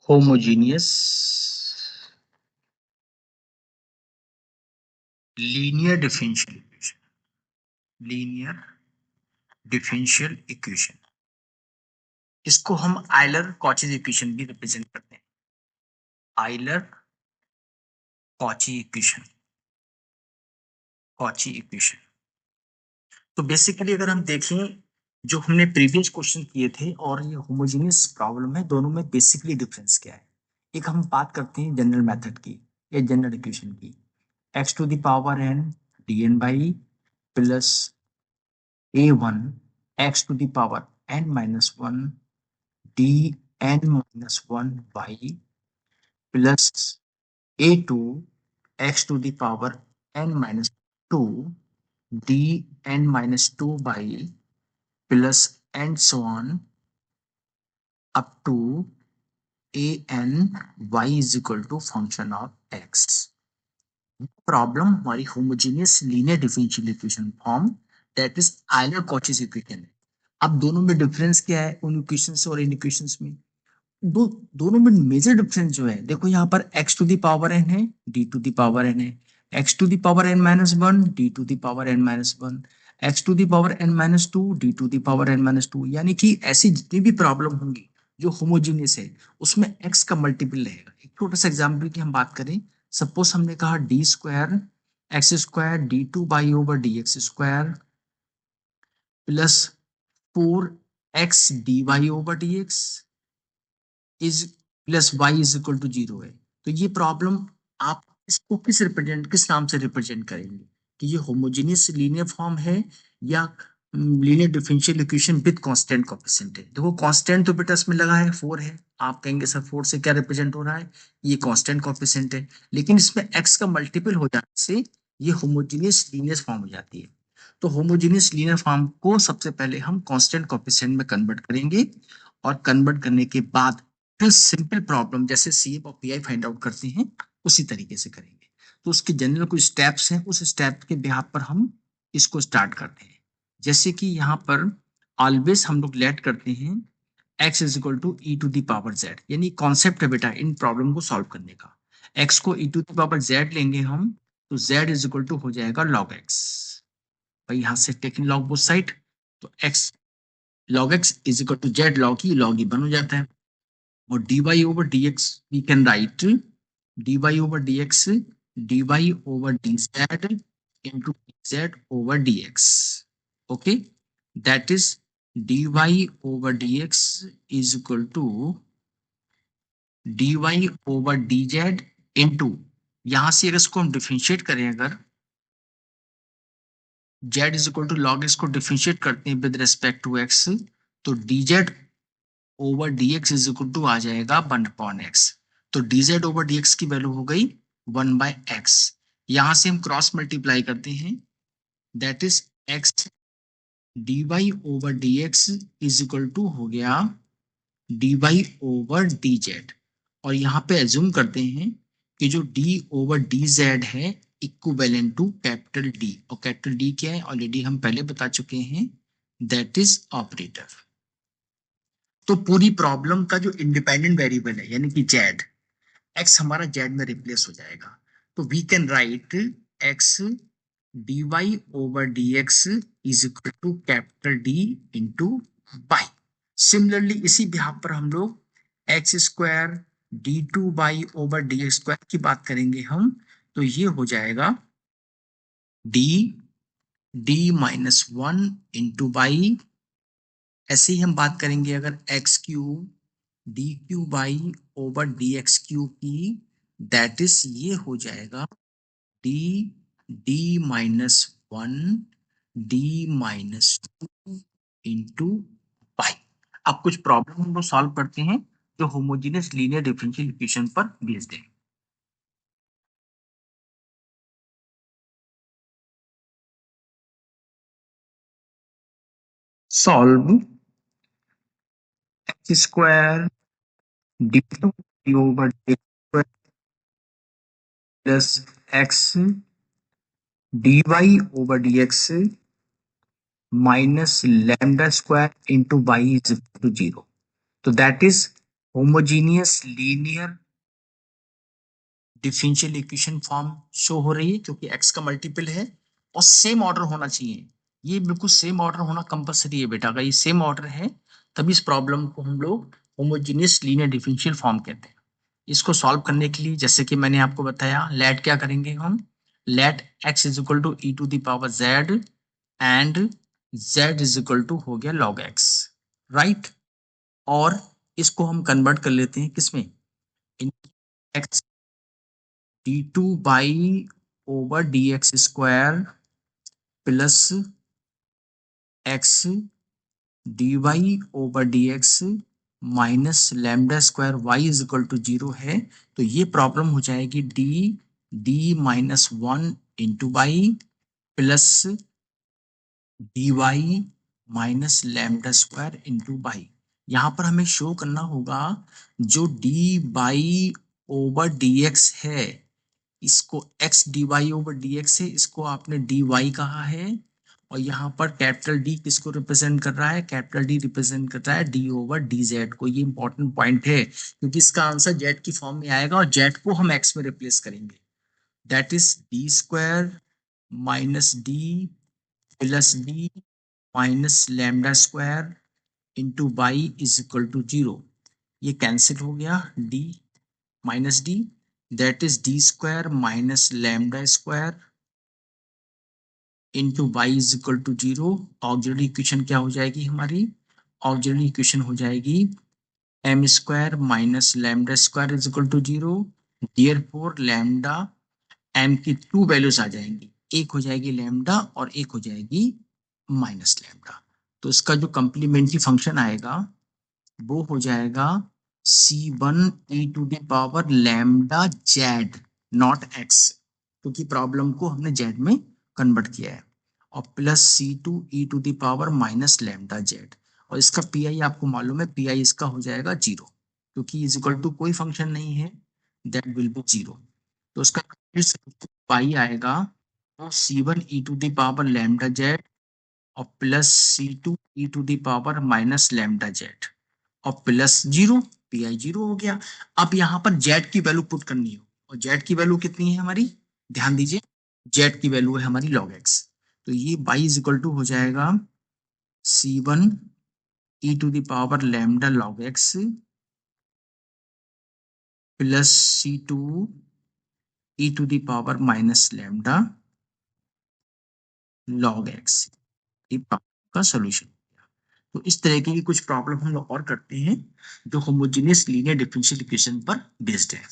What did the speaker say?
homogeneous linear differential equation. linear differential equation, इसको हम Euler Cauchy equation भी represent करते हैं। Euler Cauchy equation, Cauchy equation. तो बेसिकली अगर हम देखें, जो हमने प्रीवियस क्वेश्चन किए थे और ये होमोजेनियस प्रॉब्लम है, दोनों में बेसिकली डिफरेंस क्या है। एक हम बात करते हैं जनरल मेथड की या जनरल इक्वेशन की, x to the power n dn by plus a1 x to the power n minus 1 dn minus 1 by plus a2 x to the power n minus 2 dn minus 2 by plus and so on up to a n y is equal to function of x। Problem हमारी homogeneous linear differential equation form, that is Euler Cauchy's equation है। अब दोनों में difference क्या है उन equations और इन equations में? दोनों में मेजर डिफरेंस जो है, देखो यहाँ पर x to the power n है, d to the power n है, x to the power n minus 1 d to the power n minus 1, x to the power n minus 2 d to the power n minus 2। यानी कि ऐसी जितनी भी problem होंगी जो homogeneous है उसमें x का मल्टीपल रहेगा। एक छोटा सा एग्जाम्पल की हम बात करें, सपोज हमने कहा D square X square D two Y over D X square plus 4x D Y over D X is plus Y is equal to 0 है। तो ये प्रॉब्लम आप इसको किस नाम से रिप्रेजेंट करेंगे कि ये होमोजेनियस लीनियर फॉर्म है या linear differential equation with constant coefficient है। देखो कांस्टेंट तो बेटा इसमें लगा है 4 है, आप कहेंगे सर 4 से क्या रिप्रेजेंट हो रहा है, ये कांस्टेंट कोएफिशिएंट है, लेकिन इसमें x का मल्टीपल हो जाने से ये होमोजेनियस लीनियर फॉर्म हो जाती है। तो होमोजेनियस लीनियर फॉर्म को सबसे पहले हम कांस्टेंट कोएफिशिएंट में कन्वर्ट करेंगे और कन्वर्ट करने के बाद फिर सिंपल प्रॉब्लम जैसे CF और PI फाइंड आउट करते हैं उसी तरीके से करेंगे। तो उसके जनरल कुछ स्टेप्स हैं, उस स्टेप के बिहाफ पर हम इसको स्टार्ट करते हैं। जैसे कि यहाँ पर ऑलवेज हम लोग लेट करते हैं x is equal to E to the power z, यानी कॉन्सेप्ट है बेटा इन प्रॉब्लम को सॉल्व करने का। x को ई टू द पावर z लेंगे हम, तो z इज इक्वल टू हो जाएगा log x। भाई यहाँ से टेकिंग log बोथ साइड, तो x log x is equal to z log e बन हो जाता है। और dy over dx we can write dy over dx dy over dz into z over dx, okay, that is dy over dx is equal to dy over dz into, यहां से अगर इसको हम डिफरेंशिएट करें, अगर z is equal to log x को differentiate करते हैं विद रेस्पेक्ट टू x, तो dz over dx is equal to आ जाएगा 1/x। तो dz ओवर dx की वैल्यू हो गई 1/x। यहां से हम क्रॉस मल्टीप्लाई करते हैं, that is x dy over dx is equal to हो गया dy ओवर dz। और यहाँ पे एज्यूम करते हैं कि जो d ओवर dz है इक्विवेलेंट टू कैपिटल D, और कैपिटल D क्या है ऑलरेडी हम पहले बता चुके हैं, दैट इज ऑपरेटर। तो पूरी प्रॉब्लम का जो इंडिपेंडेंट वेरिएबल है यानी कि जेड, एक्स हमारा जेड में रिप्लेस हो जाएगा। तो we can write X D Y over D X is equal to capital D into Y. Similarly इसी बिहाफ पर हम लोग X square D two Y over D X square की बात करेंगे हम, तो ये हो जाएगा D D minus 1 into Y. ऐसे ही हम बात करेंगे अगर X cube D cube Y over D X cube की, दैट इज ये हो जाएगा D D minus 1 D minus 2 into Y. अब कुछ प्रॉब्लम हम लोग सॉल्व करते हैं जो होमोजेनियस लीनियर डिफरेंशियल इक्वेशन पर बेस्ड है। Solve X square D two over D square plus X D Y over D X minus lambda square into Y is equal to 0। तो that is homogeneous linear differential equation form show हो रही है क्योंकि x का multiple है और same order होना चाहिए। ये बिल्कुल सेम ऑर्डर होना कंपलसरी है बेटा, अगर ये सेम ऑर्डर है तभी इस प्रॉब्लम को हम लोग होमोजीनियस लीनियर डिफरेंशियल फॉर्म कहते हैं। इसको सॉल्व करने के लिए जैसे कि मैंने आपको बताया, लेट क्या करेंगे हम, let x is equal to E to the power z and z is equal to हो गया log x, राइट। और इसको हम कन्वर्ट कर लेते हैं किसमें, in x D two Y over D X square plus X D Y over D X minus lambda square Y is equal to zero है। तो ये प्रॉब्लम हो जाएगी D D minus one into Y plus D Y minus lambda square into Y. यहाँ पर हमें show करना होगा जो D Y over D X है, इसको X D Y over D X है, इसको आपने डी वाई कहा है। और यहाँ पर कैपिटल डी किसको रिप्रेजेंट कर रहा है, कैपिटल डी रिप्रेजेंट कर रहा है डी ओवर डी जेड को। ये इंपॉर्टेंट पॉइंट है क्योंकि इसका आंसर जेड की फॉर्म में आएगा और जेड को हम एक्स में रिप्लेस करेंगे। That is D square minus D plus D minus lambda square into Y is equal to zero. ये कैंसिल हो गया, D minus D, that is D square minus lambda square into Y is equal to zero. Auxiliary equation क्या हो जाएगी हमारी, auxiliary equation हो जाएगी M square minus lambda square is equal to zero. Therefore lambda M की two values आ जाएंगी, एक हो जाएगी लैम्डा और एक हो जाएगी माइनस लैम्डा। तो इसका जो कंप्लीमेंट्री फंक्शन आएगा वो हो जाएगा C one e to the power lambda z not x, क्योंकि प्रॉब्लम को हमने जेड में कन्वर्ट किया है, और plus C two E to the power minus lambda z. और इसका पी आई आपको मालूम है, पी आई इसका हो जाएगा जीरो क्योंकि इज इक्वल टू कोई फंक्शन नहीं है, दैट विल बी जीरो। तो उसका पाई आएगा तो C one e to the power lambda z और plus C two E to the power minus lambda z और plus zero, P I zero हो गया। अब यहाँ पर जेड की वैल्यू पुट करनी हो, और जेड की वैल्यू कितनी है हमारी, ध्यान दीजिए, जेड की वैल्यू है हमारी लॉग एक्स। तो ये बाई इज इक्वल टू हो जाएगा C one e to the power lambda log x plus C two E to the power minus lambda log x. ये प्रॉब्लम का सोल्यूशन। तो इस तरह की कुछ प्रॉब्लम हम लोग और करते हैं जो होमोजेनियस लीनियर डिफरेंशियल इक्वेशन पर बेस्ड है।